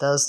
10